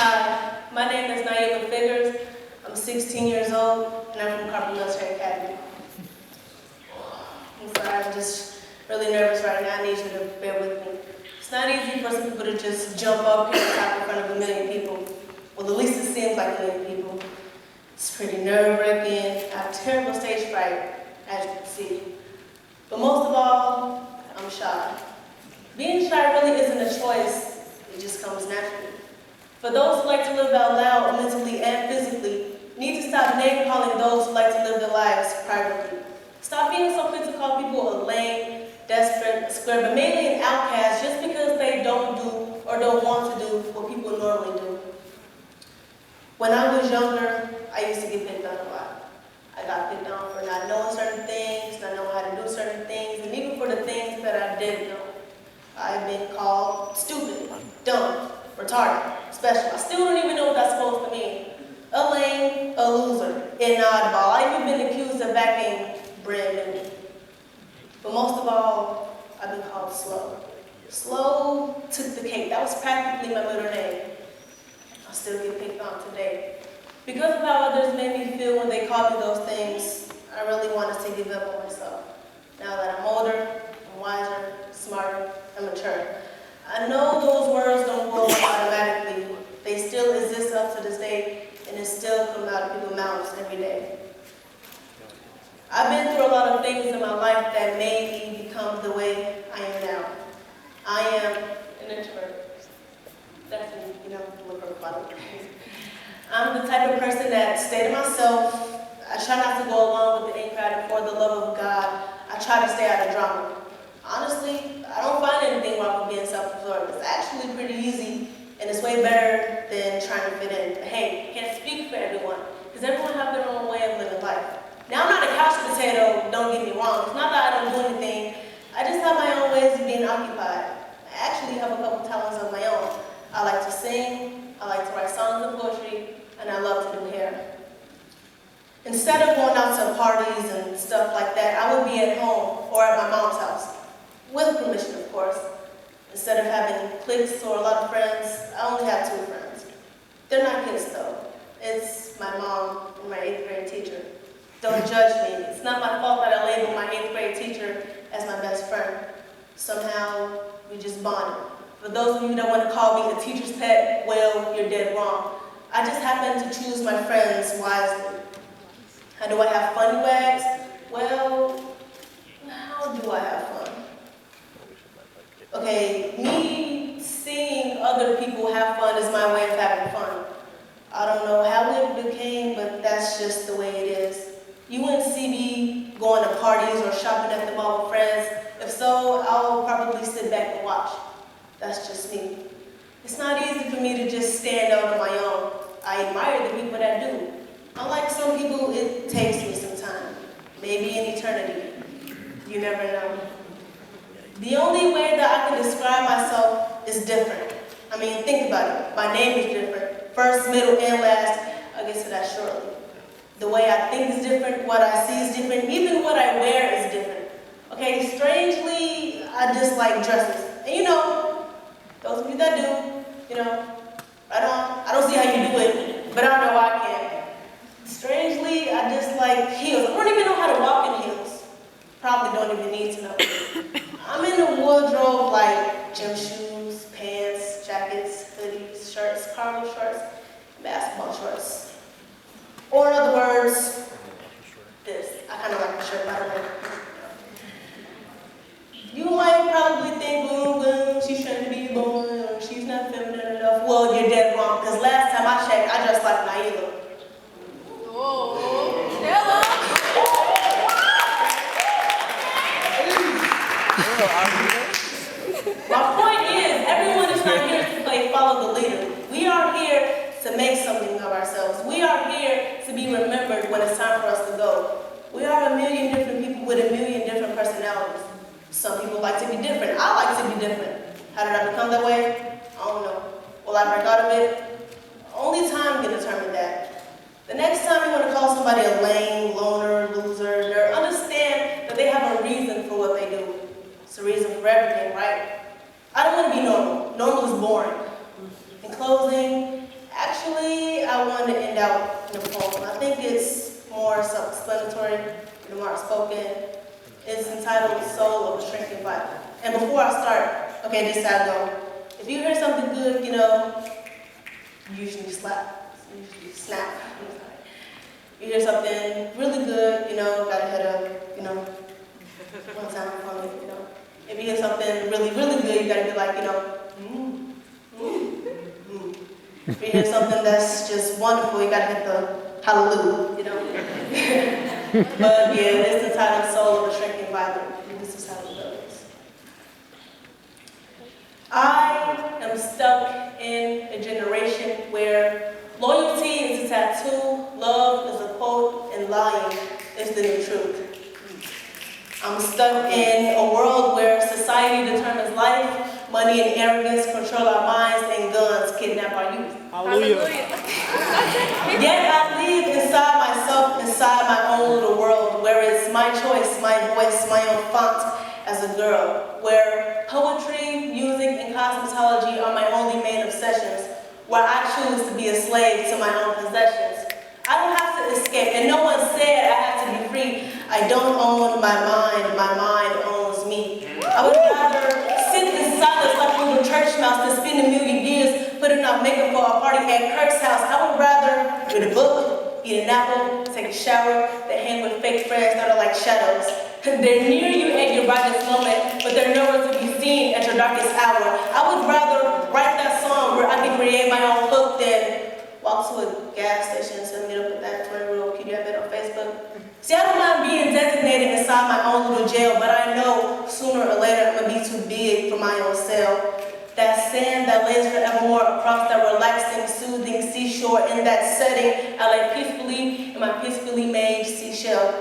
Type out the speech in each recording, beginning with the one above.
Hi, my name is Nyielah Figgers. I'm 16 years old, and I'm from CarverMilitaryAcademy. I'm sorry, I'm just really nervous right now. I need you to bear with me. It's not easy for some people to just jump up here and talk in front of a million people. Well, at least it seems like a million people. It's pretty nerve-wracking. I have terrible stage fright, as you can see. But most of all, I'm shy. Being shy really isn't a choice. It just comes naturally. For those who like to live out loud, mentally and physically, need to stop name-calling those who like to live their lives privately. Stop being so quick to call people a lame, desperate, a square, but mainly an outcast just because they don't do or don't want to do what people normally do. When I was younger, I used to get picked on a lot. I got picked on for not knowing certain things, not knowing how to do certain things, and even for the things that I didn't know. I've been called stupid, dumb, retarded, special. I still don't even know what that's supposed to mean. A lame, a loser, an oddball. I've even been accused of acting brand new. But most of all, I've been called slow. Slow took the cake. That was practically my middle name. I still get picked on today. Because of how others made me feel when they called me those things, I really wanted to give up on myself. Now that I'm older, I'm wiser, smarter, and mature. I know those words don't go away automatically. They still exist up to this day, and it still comes out of people's mouths every day. I've been through a lot of things in my life that made me become the way I am now. I am an introvert. That's me, look for fun. I'm the type of person that stay to myself. I try not to go along with the in crowd, and for the love of God, I try to stay out of drama. Honestly, I don't find anything wrong with being self-absorbed. It's actually pretty easy, and it's way better than trying to fit in. But hey, can't speak for everyone, because everyone has their own way of living life. Now, I'm not a couch potato, don't get me wrong. It's not that I don't do anything. I just have my own ways of being occupied. I actually have a couple talents of my own. I like to sing, I like to write songs and poetry, and I love to do hair. Instead of going out to parties and stuff like that, I would be at home or at my mom's house. With permission, of course. Instead of having cliques or a lot of friends, I only have 2 friends. They're not kids though. It's my mom and my 8th grade teacher. Don't judge me. It's not my fault that I labeled my 8th grade teacher as my best friend. Somehow, we just bonded. For those of you that want to call me the teacher's pet, well, you're dead wrong. I just happen to choose my friends wisely. How do I have fun, you ask? Well, how do I have fun? Okay, me seeing other people have fun is my way of having fun. I don't know how it became, but that's just the way it is. You wouldn't see me going to parties or shopping at the mall with friends. If so, I'll probably sit back and watch. That's just me. It's not easy for me to just stand out on my own. I admire the people that do. Unlike some people, it takes me some time, maybe an eternity. You never know. The only way that I can describe myself is different. I mean, think about it. My name is different. First, middle, and last. I'll get to that shortly. The way I think is different, what I see is different, even what I wear is different. Okay, strangely, I dislike dresses. And those of you that do, I don't see how you do it, but I don't know why I can't. Strangely, I dislike heels. I don't even know how to walk in heels. Probably don't even need to know. I'm in a wardrobe like gym shoes, pants, jackets, hoodies, shirts, cargo shorts, basketball shorts. Or in other words, this. I kind of like the shirt, by the way. You might probably think, well, she shouldn't be born, or she's not feminine enough. Well, you're dead wrong, because last time I checked, I dressed like Nyielah. My point is, everyone is not here to play follow the leader. We are here to make something of ourselves. We are here to be remembered when it's time for us to go. We are a million different people with a million different personalities. Some people like to be different. I like to be different. How did I become that way? I don't know. Will I break out of it? Only time can determine that. The next time you want to call somebody a lame, loner, loser, nerd, understand that they have a reason for what they do. It's a reason for everything, right? I don't want to be normal. Normal is boring. In closing, Actually, I want to end out in a poem. I think it's more self-explanatory, more outspoken. It's entitled Soul of a Shrinking Violet. And before I start, okay, just so I know, if you hear something good, you know, you usually slap, you usually snap. You hear something really good, you know, gotta hit up, you know, one time for me, you know. If you hear something really, really good, you gotta be like, you know, If you hear something that's just wonderful, you gotta hit the hallelujah, you know. But yeah, it's entitled Soul of a Shrinking Violet. This is how it goes. I am stuck in a generation where loyalty is a tattoo, love is a quote, and lying is the new truth. I'm stuck in a world where society determines life, money and arrogance control our minds, and guns kidnap our youth. Hallelujah. Yet I live inside myself, inside my own little world, where it's my choice, my voice, my own font as a girl, where poetry, music, and cosmetology are my only main obsessions, where I choose to be a slave to my own possessions. I don't have to escape, and no one said I have to be free. I don't own my mind owns me. I would rather sit in silence like a little church mouse than spend a million years putting on makeup for a party at Kirk's house. I would rather read a book, eat an apple, take a shower, than hang with fake friends that are like shadows. They're near you at your brightest moment, but they're nowhere to be seen at your darkest hour. I would rather write that song where I can create my own hook than walk to a gas station and meet up with that 20-year-old kid you have it on Facebook. See, I don't mind being designated inside my own little jail, but I know sooner or later I'm gonna be too big for my own cell. That sand that lays forevermore across that relaxing, soothing seashore, in that setting, I lay peacefully in my peacefully made seashell.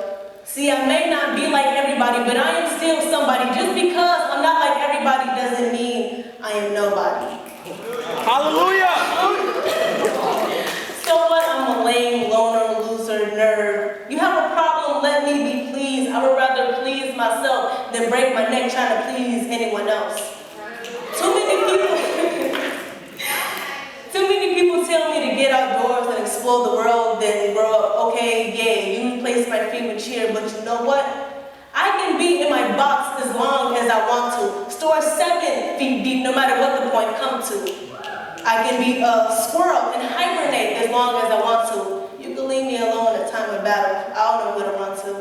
See, I may not be like everybody, but I am still somebody. Just because I'm not like everybody doesn't mean I am nobody. Hallelujah! So what? I'm a lame, loner, loser, nerd. You have a problem, let me be pleased. I would rather please myself than break my neck trying to please anyone else. Too many people tell me to get outdoors and explore the world, then grow up. Okay, yeah, you replace my feet with cheer, but you know what? I can be in my box as long as I want to. Store 7 feet deep, no matter what the point comes to. I can be a squirrel and hibernate as long as I want to. You can leave me alone at time of battle. I don't know where to run to.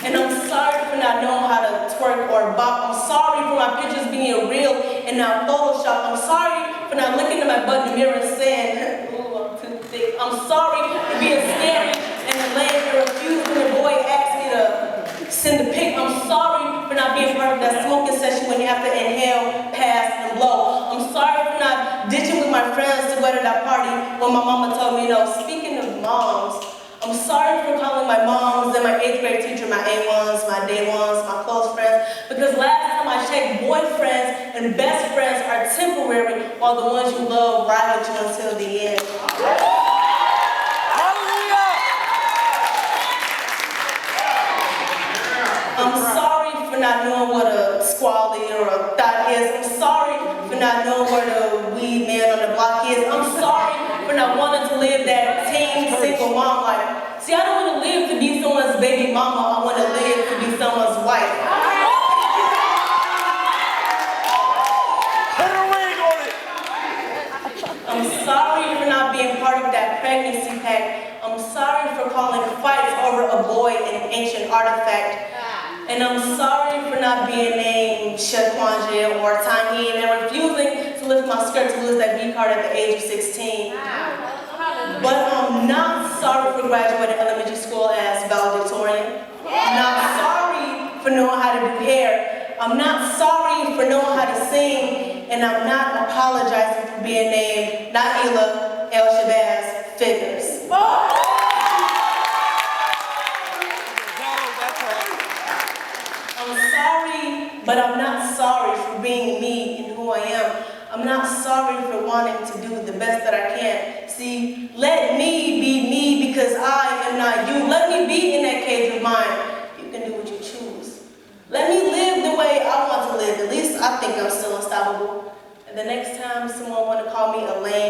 And I'm sorry for not knowing how to twerk or bop. I'm sorry for my pictures being real and not Photoshop. I'm sorry for not looking at my butt in the mirror and saying, ooh, I'm too thick. I'm sorry for being scary and lame and refused when the boy asked me to send a pic. I'm sorry for not being part of that smoking session when you have to inhale, pass, and blow. I'm sorry for not ditching with my friends to go to that party when my mama told me no. Speaking of moms, I'm sorry for calling my moms and my 8th grade teacher my A1s, my day ones, my close friends, because last time I checked, boyfriends and best friends are temporary, while the ones you love ride with you until the end. I'm sorry for not knowing what a squally or a thought is. I'm sorry for not knowing where the weed man on the block is. I'm sorry for not wanting to live that teen single mom life. See, I don't want to live to be someone's baby mama. I want to live to be someone's wife. Put a ring on it. I'm sorry for not being part of that pregnancy pact. I'm sorry for calling fights over a boy an ancient artifact. And I'm sorry for not being named Shaquanja or Taheen and refusing to lift my skirt to lose that V card at the age of 16. But I'm not sorry for graduating elementary school as valedictorian. I'm not sorry for knowing how to do hair. I'm not sorry for knowing how to sing. And I'm not apologizing for being named Nyeilah Figgers. I'm sorry, but I'm not sorry for being me and who I am. I'm not sorry for wanting to do the best that I can. See, let me be me because I am not you. Let me be in that cage of mine. You can do what you choose. Let me live the way I want to live. At least I think I'm still unstoppable. And the next time someone want to call me a lame